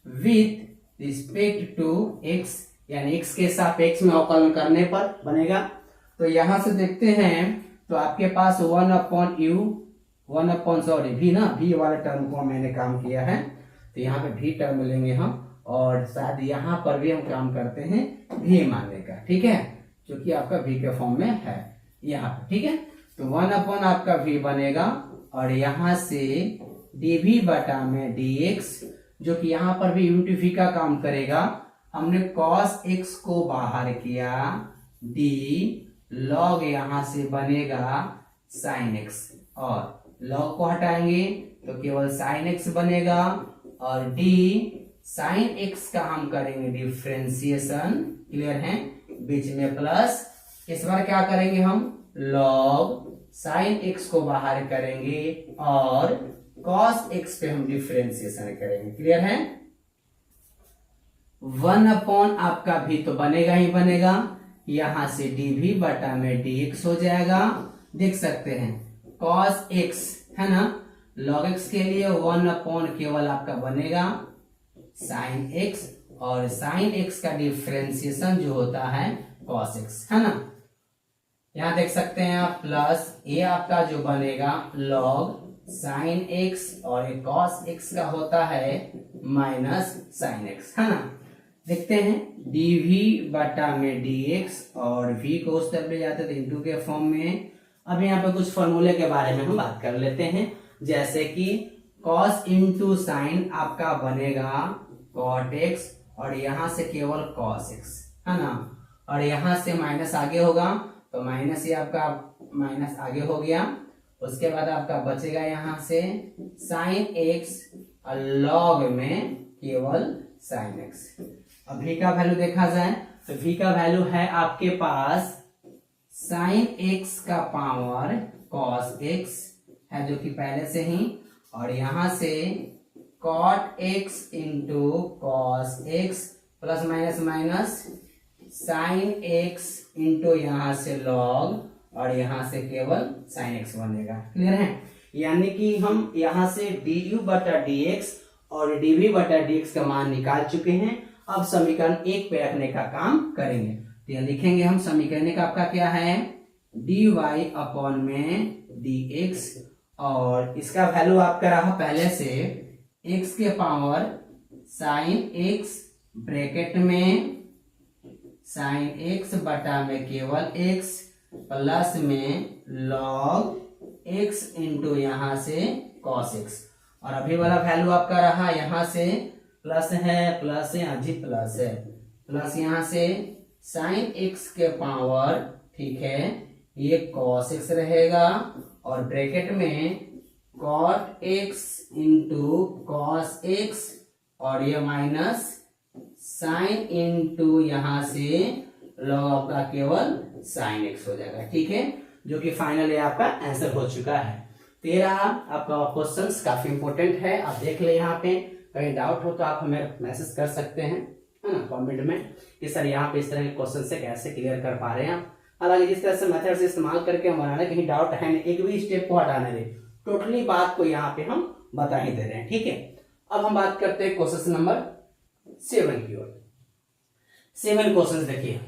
with respect to x, यानी x के सापेक्ष में अवकलन करने पर बनेगा। तो यहां से देखते हैं तो आपके पास 1/u v ना, v वाले टर्म को मैंने काम किया है तो यहाँ पे v टर्म लेंगे हम और शायद यहाँ पर भी हम काम करते हैं v मानने का, ठीक है, क्योंकि आपका v के फॉर्म में है यहाँ पे, ठीक है। तो 1/ आपका v बनेगा और यहाँ से dv बटा में dx, जो कि यहाँ पर भी u v का काम करेगा। हमने cos x को बाहर किया, d log यहाँ से बनेगा sin x और log को हटाएंगे तो केवल sin x बनेगा और d sin x का हम करेंगे डिफ्रेंसिएशन, क्लियर है, बीच में प्लस, इस बार क्या करेंगे हम log sin x को बाहर करेंगे और cos x पे हम डिफ्रेंसिएशन करेंगे, क्लियर है। 1/ आपका भी तो बनेगा ही बनेगा, यहां से dv बटा में dx हो जाएगा, देख सकते हैं कॉस एक्स है ना, लॉग एक्स के लिए 1 केवल आपका बनेगा साइन एक्स, और साइन एक्स का डिफ्रेंसिएशन जो होता है कॉस एक्स है ना। यहां देख सकते हैं आप प्लस ये आपका जो बनेगा लॉग साइन एक्स, और ये कॉस एक्स का होता है माइनस साइन एक्स है ना। देखते हैं डीवी बटा में dx, और v को उस तरफ ले जाते तो इंटू के फॉर्म में। अब यहाँ पे कुछ फॉर्मूले के बारे में हम बात कर लेते हैं, जैसे कि cos इंटू साइन आपका बनेगा cot x, और यहां से केवल cos x है ना, और यहां से माइनस आगे होगा तो माइनस ये आपका माइनस आगे हो गया। उसके बाद आपका बचेगा यहां से साइन x और लॉग में केवल साइन x। अब v का वैल्यू देखा जाए तो v का वैल्यू है आपके पास साइन x का पावर cos x है जो कि पहले से ही, और यहां से cot x into cos x plus minus minus sine x into यहां से लॉग, और यहां से केवल साइन x बनेगा। क्लियर है? यानी कि हम यहां से du बटा dx और dv बटा dx का मान निकाल चुके हैं। अब समीकरण 1 पे रखने का काम करेंगे। तो यह लिखेंगे हम समीकरण एक आपका क्या है dy अपॉन में dx, और इसका वैल्यू आपका रहा पहले से x के पावर साइन x ब्रैकेट में साइन x बटा में केवल x प्लस में लॉग x इंटू यहां से cos x, और अभी वाला वैल्यू आपका रहा यहां से प्लस है, प्लस है, अजी प्लस है, प्लस यहां से साइन x के पावर ठीक है ये cos x रहेगा, और ब्रैकेट में cot x into cos x, और ये माइनस साइन इंटू यहां से लॉग आपका केवल साइन x हो जाएगा। ठीक है, जो कि फाइनली आपका आंसर हो चुका है। तेरा आपका क्वेश्चंस काफी इंपॉर्टेंट है, आप देख ले। यहाँ पे कहीं डाउट हो तो आप हमें मैसेज कर सकते हैं है ना कमेंट में कि सर यहाँ पे इस तरह के क्वेश्चन से कैसे क्लियर कर पा रहे हैं आप। हालांकि जिस तरह से मेथड से इस्तेमाल करके हम बनाने कहीं डाउट है नहीं, एक भी स्टेप को हटाने दे, टोटली बात को यहाँ पे हम बता ही दे रहे हैं। ठीक है, अब हम बात करते हैं क्वेश्चन नंबर 7 की ओर। 7 क्वेश्चन देखिए,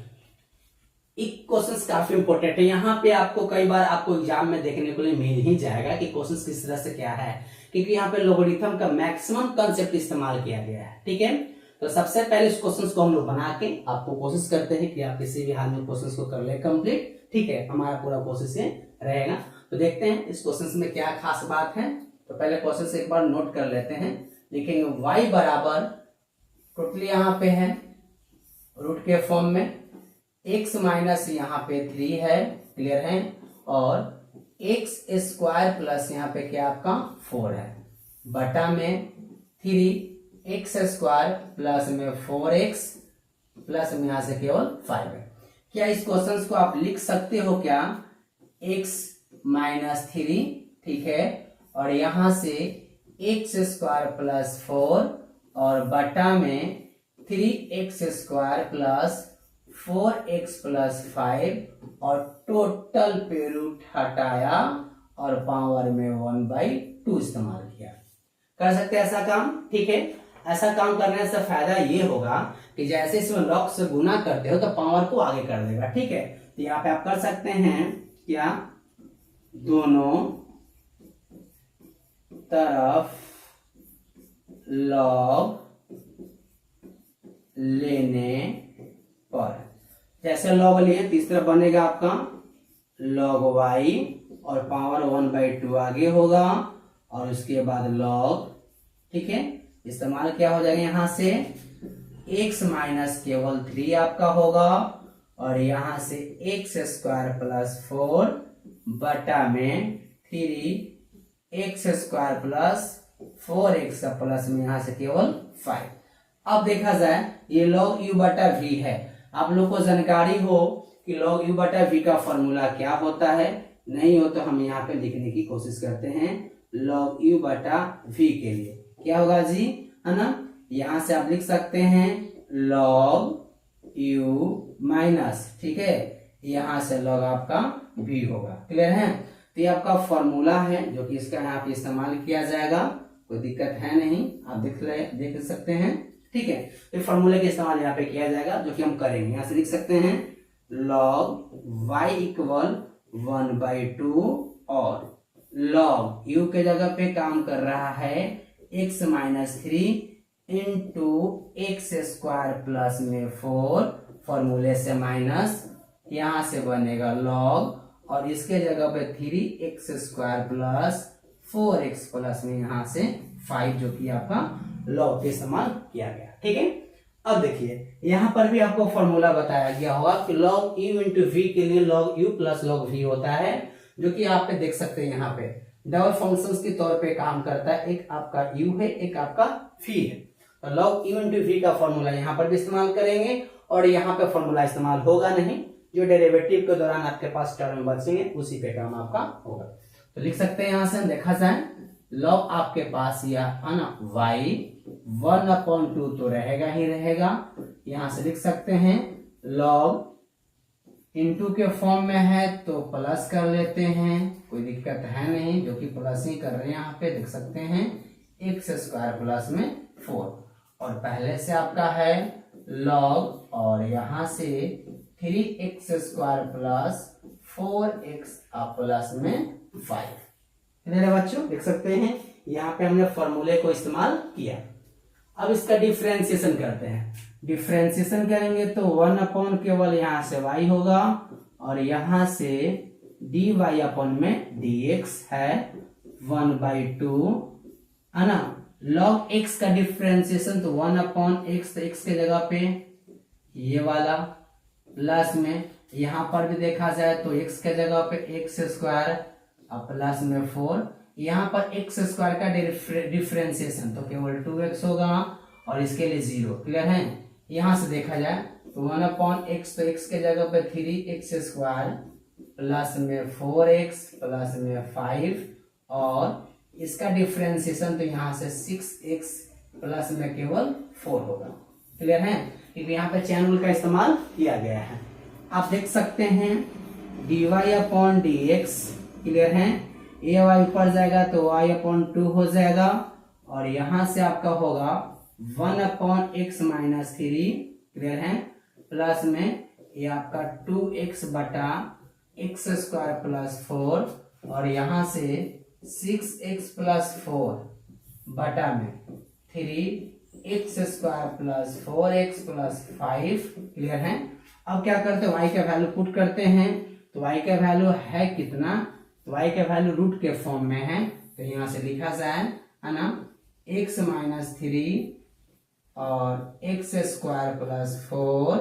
एक क्वेश्चन काफी इंपॉर्टेंट है। यहाँ पे आपको कई बार आपको एग्जाम में देखने को लिए मिल ही जाएगा कि क्वेश्चन किस तरह से क्या है, क्योंकि यहाँ पे लोगरिथम का मैक्सिमम कंसेप्ट इस्तेमाल किया गया है। ठीक है, तो सबसे पहले इस क्वेश्चन को हम लोग बना के आपको कोशिश करते हैं कि आप किसी भी हाल में क्वेश्चन को कर ले कंप्लीट। ठीक है, हमारा पूरा कोशिश रहेगा। तो देखते हैं इस क्वेश्चन में क्या खास बात है। तो पहले क्वेश्चन से एक बार नोट कर लेते हैं। लिखेंगे y बराबर टोटली यहाँ पे है रूट के फॉर्म में, x माइनस यहाँ पे 3 है, क्लियर है, और x स्क्वायर प्लस यहाँ पे क्या आपका 4 है, बटा में 3x स्क्वायर प्लस में 4x प्लस में यहाँ से केवल 5 है। क्या इस क्वेश्चन को आप लिख सकते हो क्या x माइनस 3, ठीक है, और यहां से x स्क्वायर प्लस 4 और बटा में 3x square plus 4x plus 5 और टोटल पे रूट हटाया और पावर में 1/2 इस्तेमाल किया। कर सकते हैं ऐसा काम। ठीक है, ऐसा काम करने से फायदा ये होगा कि जैसे इसमें लॉग से गुना करते हो तो पावर को आगे कर देगा। ठीक है, तो यहाँ पे आप कर सकते हैं क्या, दोनों तरफ लॉग लेने पर, जैसे लॉग लिए तीसरा बनेगा आपका लॉग y और पावर 1/2 आगे होगा, और उसके बाद लॉग, ठीक है, इस्तेमाल क्या हो जाएगा यहाँ से x माइनस केवल 3 आपका होगा, और यहां से x स्क्वायर प्लस 4 बटा में 3x स्क्वायर प्लस 4x का प्लस में यहां से केवल 5। अब देखा जाए ये log u बटा v है। आप लोग को जानकारी हो कि log u बटा v का फॉर्मूला क्या होता है, नहीं हो तो हम यहाँ पे लिखने की कोशिश करते हैं log u बटा v के लिए क्या होगा जी, है ना। यहां से आप लिख सकते हैं log u माइनस, ठीक है, यहां से log आपका v होगा। क्लियर है, तो ये आपका फॉर्मूला है जो कि इसका यहाँ पे इस्तेमाल किया जाएगा, कोई दिक्कत है नहीं, आप देख सकते हैं। ठीक है, तो फॉर्मूले का इस्तेमाल यहाँ पे किया जाएगा जो कि हम करेंगे। यहाँ से लिख सकते हैं log y इक्वल 1/2 और log u के जगह पे काम कर रहा है x minus 3 into x square plus में 4, फॉर्मूले से माइनस, यहाँ से बनेगा log और इसके जगह पे 3x square plus 4x plus में यहाँ से 5, जो कि आपका log के इस्तेमाल किया गया। ठीक है, अब देखिए यहाँ पर भी आपको फॉर्मूला बताया गया होगा कि log u इंटू v के लिए log u plus log v होता है, जो कि आप पे देख सकते हैं यहाँ पे डबल फंक्शंस के तौर पे काम करता है। एक आपका u है, एक आपका v है। तो log u इंटू v का फॉर्मूला यहाँ पर भी इस्तेमाल करेंगे और यहाँ पे फॉर्मूला इस्तेमाल होगा नहीं, जो डेरिवेटिव के दौरान आपके पास टर्म बचेंगे उसी पे काम आपका होगा। तो लिख सकते हैं यहाँ से देखा जाए log आपके पास यह y 1/2 तो रहेगा ही रहेगा। यहाँ से लिख सकते हैं log इनटू के फॉर्म में है तो प्लस कर लेते हैं, कोई दिक्कत है नहीं, जो कि प्लस ही कर रहे हैं। यहाँ पे देख सकते हैं एक्स स्क्वायर प्लस में 4 और पहले से आपका है log और यहाँ से 3x square plus 4x plus में 5। बच्चों देख सकते हैं यहाँ पे हमने फॉर्मूले को इस्तेमाल किया। अब इसका डिफरेंशिएशन करते हैं। डिफरेंशिएशन करेंगे तो 1 केवल यहाँ से y होगा और यहाँ से dy अपन में dx है 1/2 है ना। log x का डिफरेंशिएशन तो 1/x, तो x के जगह पे ये वाला प्लस में, यहाँ पर भी देखा जाए तो x के जगह पे x स्क्वायर प्लस में 4, यहाँ पर x स्क्वायर का डिफरेंशिएशन तो केवल 2x होगा और इसके लिए 0। क्लियर है। यहाँ से देखा जाए तो 1/x, तो x के जगह पे 3x स्क्वायर प्लस में 4x प्लस में 5 और इसका डिफरेंशिएशन तो यहाँ से 6x प्लस में केवल 4 होगा। क्लियर है, क्योंकि यहाँ पे चैन रूल का इस्तेमाल किया गया है। आप देख सकते हैं dy/dx। क्लियर है, ये y ऊपर जाएगा तो y/2 हो जाएगा और यहाँ से आपका होगा 1/x माइनस 3। क्लियर है, प्लस में ये आपका 2x बटा x स्क्वायर प्लस 4 और यहाँ से 6x प्लस 4 बटा में 3x square plus 4x plus 5। Clear है। अब क्या करते हैं, y का वैल्यू पुट करते हैं तो y का वैल्यू है कितना, तो y का वैल्यू रूट के फॉर्म में है, तो यहाँ से लिखा जाए है ना x माइनस 3 और x स्क्वायर प्लस 4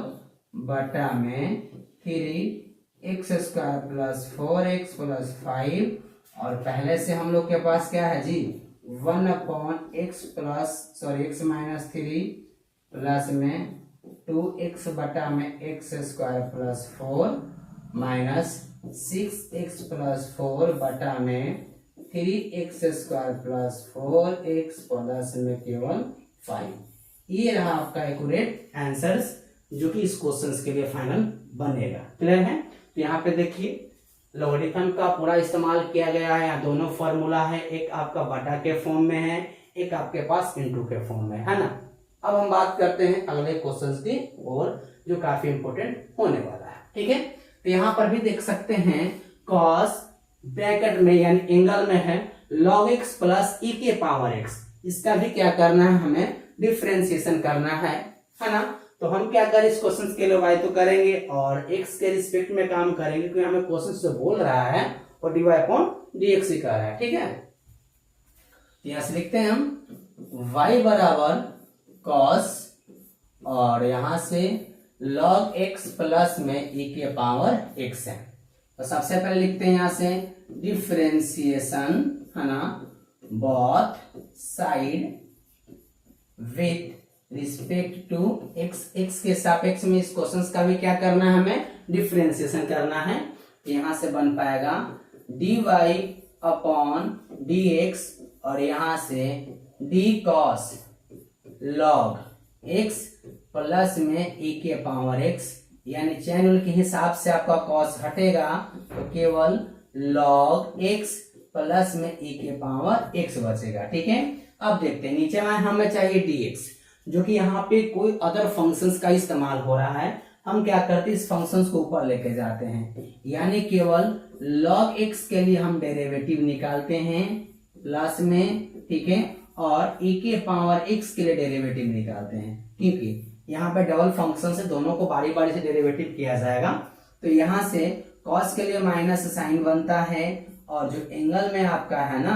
बटा में 3x square plus 4x plus 5 और पहले से हम लोग के पास क्या है जी 1/x माइनस 3 प्लस में 2x बटा में x square plus 4 minus 6x plus 4 बटा में 3x square plus 4x plus में केवल 5। ये रहा आपका एक्यूरेट आंसर्स जो कि इस क्वेश्चंस के लिए फाइनल बनेगा। क्लियर है। तो यहाँ पे देखिए लॉगरिथम का पूरा इस्तेमाल किया गया है। यहाँ दोनों फॉर्मूला है, एक आपका बटा के फॉर्म में है, एक आपके पास इनटू के फॉर्म में है ना। अब हम बात करते हैं अगले क्वेश्चंस की और जो काफी इंपोर्टेंट होने वाला है। ठीक है, तो यहाँ पर भी देख सकते हैं cos ब्रैकेट में यानी एंगल में है log x प्लस e के पावर x। इसका भी क्या करना है, हमें डिफरेंशिएशन करना है ना। तो हम क्या करें, इस क्वेश्चन के लिए y तो करेंगे और x के रिस्पेक्ट में काम करेंगे क्योंकि हमें क्वेश्चन से बोल रहा है और dy/dx ही कर रहा है। ठीक है, यहां से लिखते हैं हम y बराबर cos और यहां से log x प्लस में e के पावर x है। तो सबसे पहले लिखते हैं यहां से डिफरेंशिएशन है ना both side with respect to x के सापेक्ष में इस क्वेश्चन का भी क्या करना है, हमें डिफरेंशिएशन करना है। यहां से बन पाएगा dy/dx और यहां से d cos log x plus में e के पावर x, यानी चैन रूल के हिसाब से आपका cos हटेगा तो केवल log x प्लस में e के पावर x बचेगा। ठीक है, अब देखते हैं नीचे में हमें चाहिए dx, जो कि यहाँ पे कोई अदर फंक्शंस का इस्तेमाल हो रहा है। हम क्या करते हैं, इस फंक्शंस को ऊपर लेके जाते हैं, यानी केवल log x के लिए हम डेरिवेटिव निकालते हैं प्लस में, ठीक है, और e के पावर x के लिए डेरिवेटिव निकालते हैं, क्योंकि यहाँ पे डबल फंक्शन से दोनों को बारी बारी से डेरिवेटिव किया जाएगा। तो यहाँ से cos के लिए माइनस साइन बनता है, और जो एंगल में आपका है ना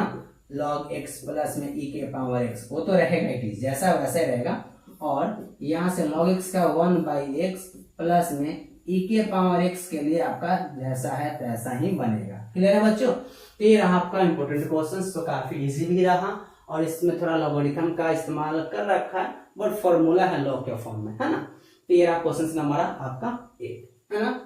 log x प्लस में e के पावर x, वो तो रहेगा ही जैसा वैसे रहेगा, और यहाँ से log x का 1/x प्लस में e के पावर x के लिए आपका जैसा है तैसा ही बनेगा। क्लियर है बच्चों? तो ये रहा आपका इंपॉर्टेंट क्वेश्चन, तो काफी इजी भी रहा, और इसमें थोड़ा लॉगरिथम का इस्तेमाल कर रखा है, बट फॉर्मूला है लॉग के फॉर्म में, है ना। तो ये रहा क्वेश्चन नंबर आपका 8, है ना।